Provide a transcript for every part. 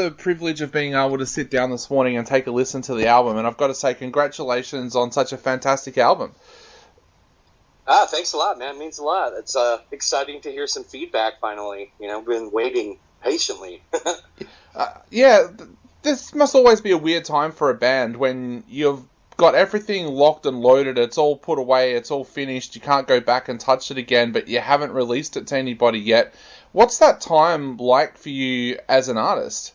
the privilege of being able to sit down this morning and take a listen to the album, and I've got to say congratulations on such a fantastic album. Thanks a lot, man. It means a lot. It's exciting to hear some feedback finally. I've been waiting patiently. This must always be a weird time for a band when you've got everything locked and loaded, it's all put away, it's all finished, you can't go back and touch it again, but you haven't released it to anybody yet. What's that time like for you as an artist?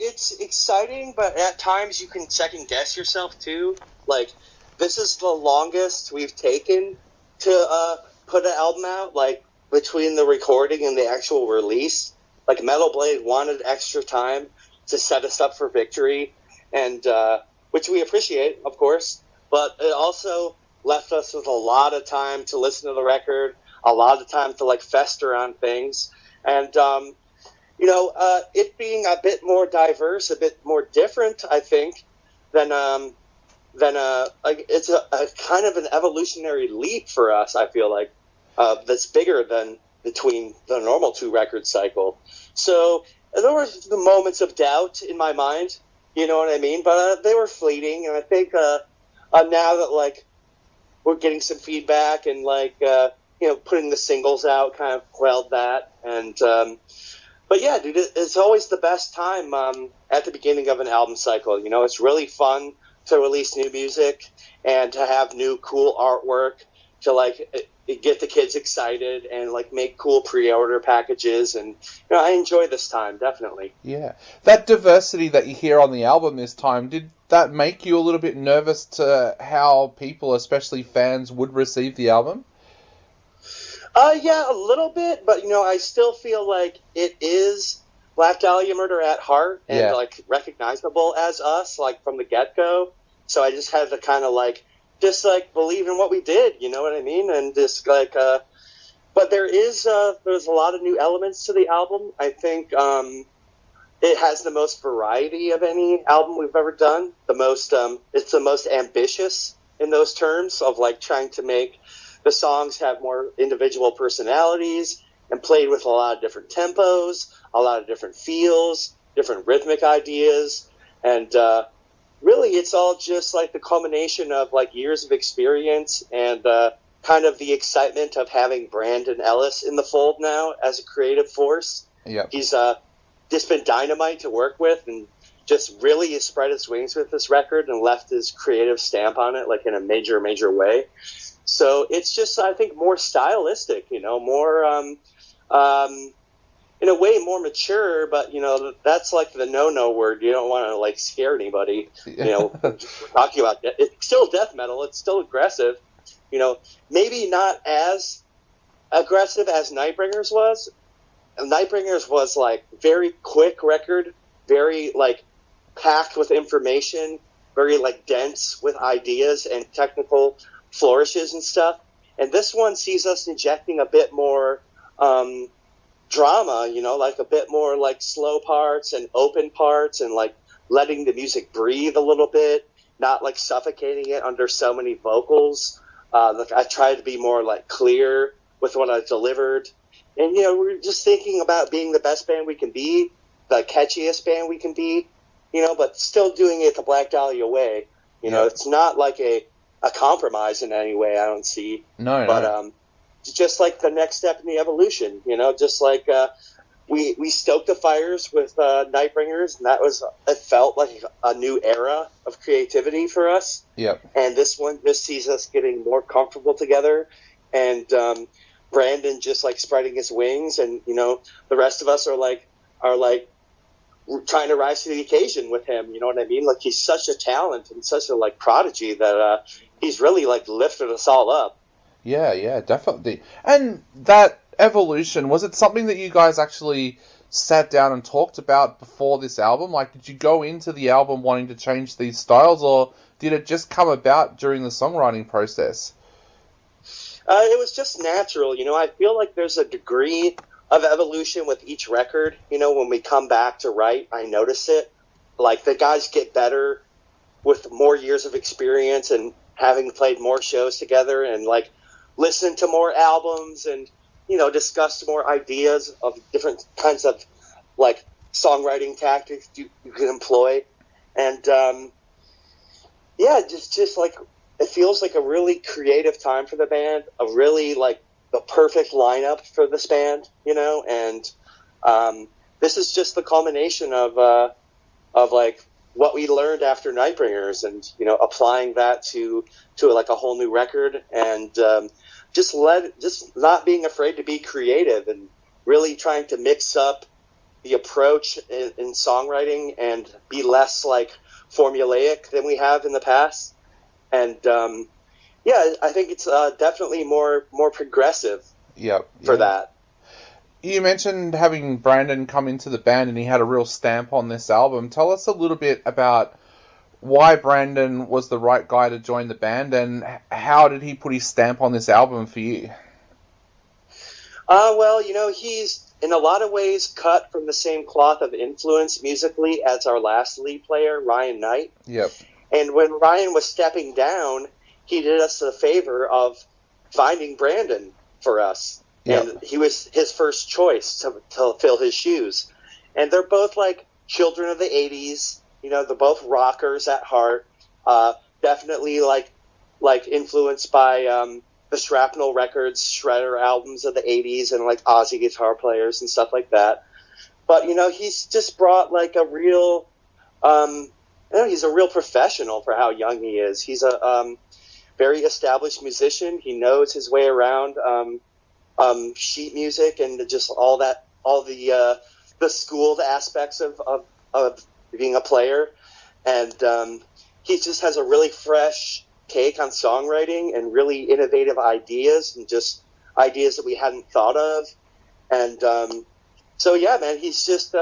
It's exciting, but at times you can second guess yourself too. Like, this is the longest we've taken to put an album out, like, between the recording and the actual release. Like, Metal Blade wanted extra time to set us up for victory, and which we appreciate, of course, but it also left us with a lot of time to listen to the record, a lot of time to, like, fester on things, and it being a bit more diverse, a bit more different, I think, than it's a kind of an evolutionary leap for us. I feel like that's bigger than between the normal 2-record cycle. So there were the moments of doubt in my mind, you know what I mean? But they were fleeting, and I think now that, like, we're getting some feedback and, like, putting the singles out kind of quelled that. And but yeah, dude, it's always the best time at the beginning of an album cycle. It's really fun to release new music and to have new cool artwork, to, like, get the kids excited and, like, make cool pre-order packages, and I enjoy this time, definitely. Yeah, that diversity that you hear on the album this time, did that make you a little bit nervous to how people, especially fans, would receive the album? Yeah, a little bit, but I still feel like it is Black Dahlia Murder at heart, and like, recognizable as us, like, from the get-go. So I just had to kind of, like, believe in what we did, you know what I mean? And just, like, but there's a lot of new elements to the album. I think it has the most variety of any album we've ever done. It's the most ambitious in those terms of, like, trying to make the songs have more individual personalities and played with a lot of different tempos, a lot of different feels, different rhythmic ideas, and really, it's all just, like, the culmination of, like, years of experience and kind of the excitement of having Brandon Ellis in the fold now as a creative force. Yep. He's just been dynamite to work with, and just really has spread his wings with this record and left his creative stamp on it, like, in a major, major way. So it's just, I think, more stylistic, more in a way more mature, but, that's, like, the no-no word. You don't want to, like, scare anybody. We're talking about it. It's still death metal. It's still aggressive. Maybe not as aggressive as Nightbringers was. And Nightbringers was, like, very quick record, very, like, packed with information, very, like, dense with ideas and technical flourishes and stuff. And this one sees us injecting a bit more drama, like a bit more, like, slow parts and open parts, and, like, letting the music breathe a little bit, not, like, suffocating it under so many vocals. Like, I tried to be more, like, clear with what I delivered. And, we're just thinking about being the best band we can be, the catchiest band we can be, but still doing it the Black Dahlia way. It's not like a compromise in any way, I don't see. No. Just like the next step in the evolution, just like we stoked the fires with Nightbringers, and it felt like a new era of creativity for us. Yep. And this one just sees us getting more comfortable together, and Brandon just, like, spreading his wings, and the rest of us are trying to rise to the occasion with him. You know what I mean? Like, he's such a talent and such a, like, prodigy that he's really, like, lifted us all up. Yeah, definitely. And that evolution, was it something that you guys actually sat down and talked about before this album? Like, did you go into the album wanting to change these styles, or did it just come about during the songwriting process? It was just natural. I feel like there's a degree of evolution with each record. When we come back to write, I notice it. Like, the guys get better with more years of experience and having played more shows together, and, like, listened to more albums, and discussed more ideas of different kinds of like songwriting tactics you can employ, and just like it feels like a really creative time for the band, a really like the perfect lineup for this band, and this is just the culmination of like what we learned after Nightbringers, and applying that to like a whole new record, and just not being afraid to be creative and really trying to mix up the approach in songwriting and be less like formulaic than we have in the past. And I think it's definitely more progressive. For that. You mentioned having Brandon come into the band, and he had a real stamp on this album. Tell us a little bit about why Brandon was the right guy to join the band, and how did he put his stamp on this album for you? Well, he's in a lot of ways cut from the same cloth of influence musically as our last lead player, Ryan Knight. Yep. And when Ryan was stepping down, he did us the favor of finding Brandon for us. Yep. And he was his first choice to fill his shoes. And they're both like children of the 80s. They're both rockers at heart. Definitely like influenced by the Shrapnel Records, Shredder albums of the 80s, and like Aussie guitar players and stuff like that. But, he's just brought like a real, he's a real professional for how young he is. He's a very established musician. He knows his way around sheet music and just all the schooled aspects of being a player. And he just has a really fresh take on songwriting and really innovative ideas, and just ideas that we hadn't thought of. And so yeah, man, he's just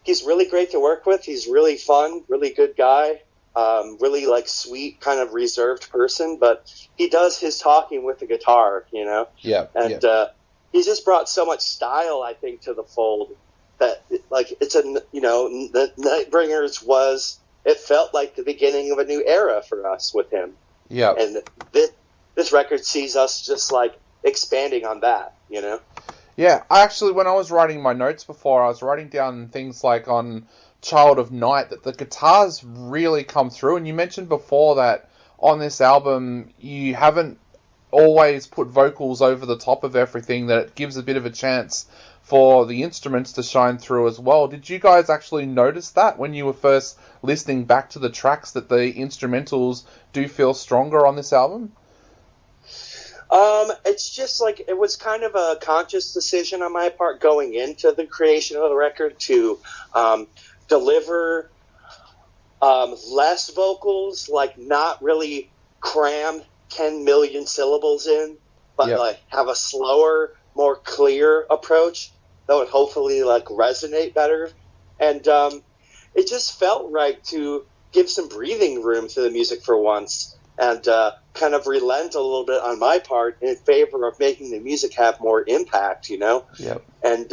he's really great to work with. He's really fun, really good guy, really like sweet, kind of reserved person, but he does his talking with the guitar, And he's just brought so much style, I think, to the fold that like it's the Nightbringers was. It felt like the beginning of a new era for us with him. Yeah. And this record sees us just like expanding on that, Yeah, when I was writing my notes before, I was writing down things like on Child of Night that the guitars really come through. And you mentioned before that on this album, you haven't always put vocals over the top of everything, that it gives a bit of a chance for the instruments to shine through as well. Did you guys actually notice that when you were first listening back to the tracks, that the instrumentals do feel stronger on this album? It's just like, it was kind of a conscious decision on my part going into the creation of the record to deliver less vocals, like not really cram 10 million syllables in, but like have a slower, more clear approach that would hopefully like resonate better. And it just felt right to give some breathing room to the music for once, and kind of relent a little bit on my part in favor of making the music have more impact, Yep. And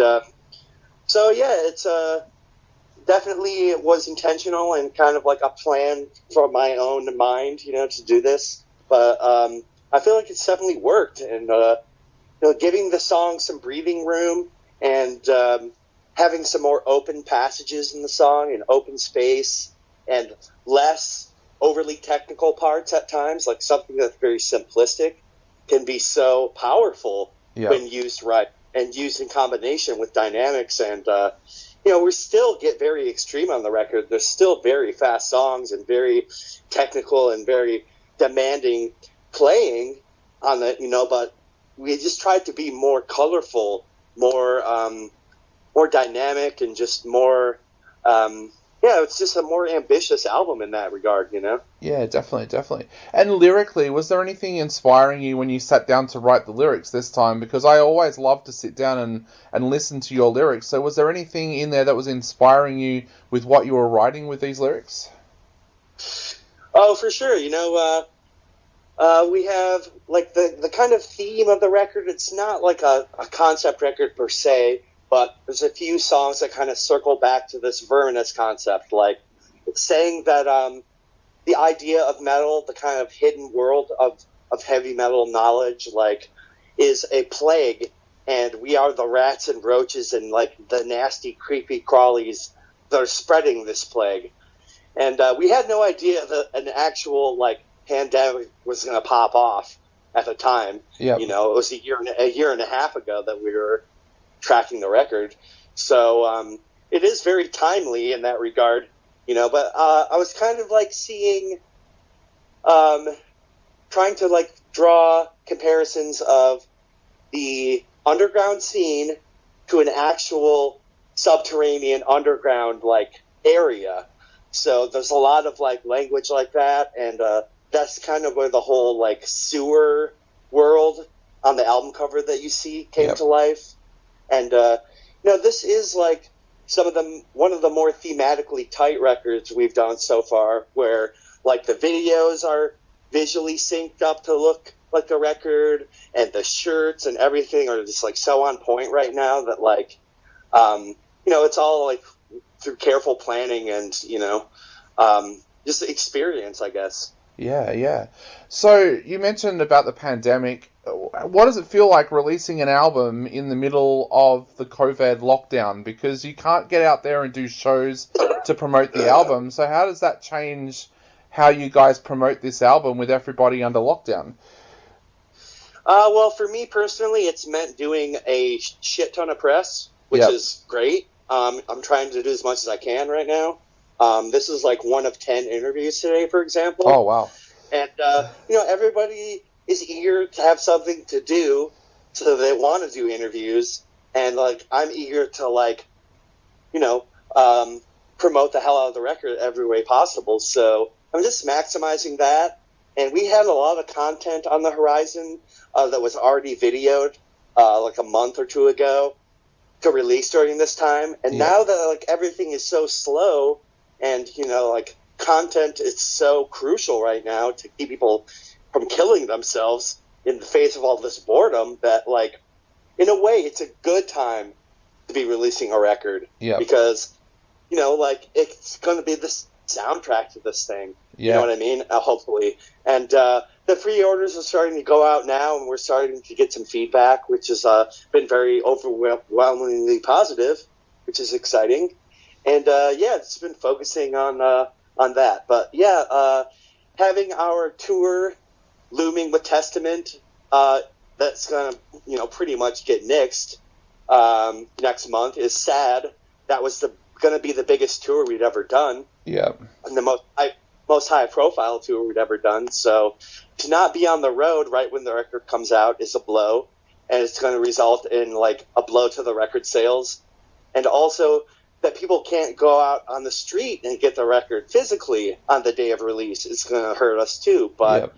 so yeah, it's definitely it was intentional and kind of like a plan from my own mind, to do this. But I feel like it's definitely worked, and giving the song some breathing room, and having some more open passages in the song and open space, and less overly technical parts at times, like something that's very simplistic, can be so powerful when used right and used in combination with dynamics. And we still get very extreme on the record. There's still very fast songs and very technical and very demanding playing on the, but we just tried to be more colorful, more dynamic, and just more, it's just a more ambitious album in that regard, Yeah, definitely. And lyrically, was there anything inspiring you when you sat down to write the lyrics this time? Because I always love to sit down and listen to your lyrics. So was there anything in there that was inspiring you with what you were writing with these lyrics? Oh, for sure. We have like the kind of theme of the record. It's not like a concept record per se, but there's a few songs that kind of circle back to this verminous concept, like saying that the idea of metal, the kind of hidden world of heavy metal knowledge, like is a plague and we are the rats and roaches and like the nasty, creepy crawlies that are spreading this plague. And we had no idea that an actual like pandemic was going to pop off at the time. Yep. You know, it was a year and a half ago that we were tracking the record. So it is very timely in that regard, you know. But I was kind of like seeing, trying to like draw comparisons of the underground scene to an actual subterranean underground like area. So there's a lot of like language like that, and that's kind of where the whole like sewer world on the album cover that you see came to life. And you know, this is like one of the more thematically tight records we've done so far, where like the videos are visually synced up to look like the record, and the shirts and everything are just like so on point right now that like you know, it's all like through careful planning and, you know, just experience, I guess. Yeah. So you mentioned about the pandemic. What does it feel like releasing an album in the middle of the COVID lockdown? Because you can't get out there and do shows to promote the album. So how does that change how you guys promote this album with everybody under lockdown? Well, for me personally, it's meant doing a shit ton of press, which is great. I'm trying to do as much as I can right now. This is like one of 10 interviews today, for example. Oh, wow. And, you know, everybody is eager to have something to do, so they want to do interviews. And, like, I'm eager to, like, you know, promote the hell out of the record every way possible. So I'm just maximizing that. And we had a lot of content on the horizon that was already videoed like a month or two ago to release during this time. And now that like everything is so slow, and you know, like content is so crucial right now to keep people from killing themselves in the face of all this boredom, that like in a way it's a good time to be releasing a record. Because you know, like it's going to be the soundtrack to this thing. You know what I mean? Hopefully. And the pre-orders are starting to go out now, and we're starting to get some feedback, which has been very overwhelmingly positive, which is exciting. And it's been focusing on that. But having our tour looming with Testament, that's gonna pretty much get nixed next month is sad. That was gonna be the biggest tour we'd ever done. And the most high-profile tour we'd ever done. So to not be on the road right when the record comes out is a blow, and it's going to result in like a blow to the record sales, and also that people can't go out on the street and get the record physically on the day of release. It's going to hurt us too. But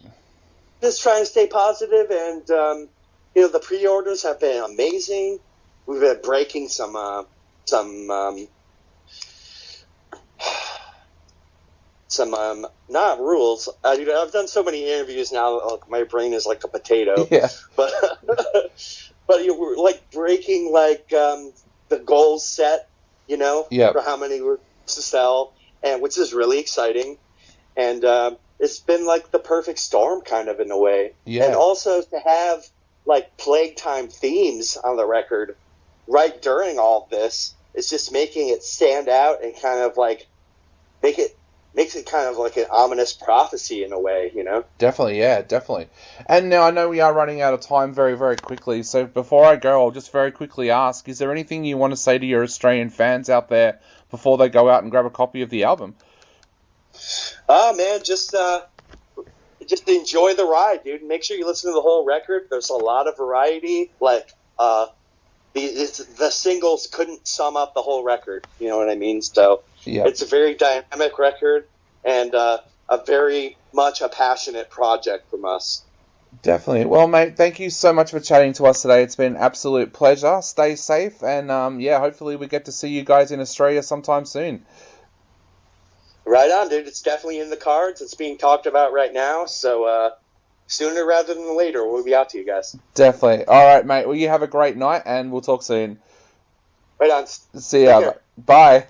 just trying to stay positive, and the pre-orders have been amazing. We've been breaking some not rules. I've done so many interviews now, like, my brain is like a potato. But we're like breaking like the goals set, for how many we're to sell, and which is really exciting. And it's been like the perfect storm, kind of in a way. And also to have like plague time themes on the record right during all of this, it's just making it stand out and kind of like makes it kind of like an ominous prophecy in a way, Definitely. And now I know we are running out of time very, very quickly, so before I go, I'll just very quickly ask, is there anything you want to say to your Australian fans out there before they go out and grab a copy of the album? Oh, man, just enjoy the ride, dude. Make sure you listen to the whole record. There's a lot of variety. Like, the singles couldn't sum up the whole record, you know what I mean? So it's a very dynamic record, and a very much a passionate project from us. Definitely. Well, mate, thank you so much for chatting to us today. It's been an absolute pleasure. Stay safe, and hopefully we get to see you guys in Australia sometime soon. Right on, dude. It's definitely in the cards. It's being talked about right now, so sooner rather than later, we'll be out to you guys. Definitely. All right, mate. Well, you have a great night, and we'll talk soon. Right on. See ya. Bye.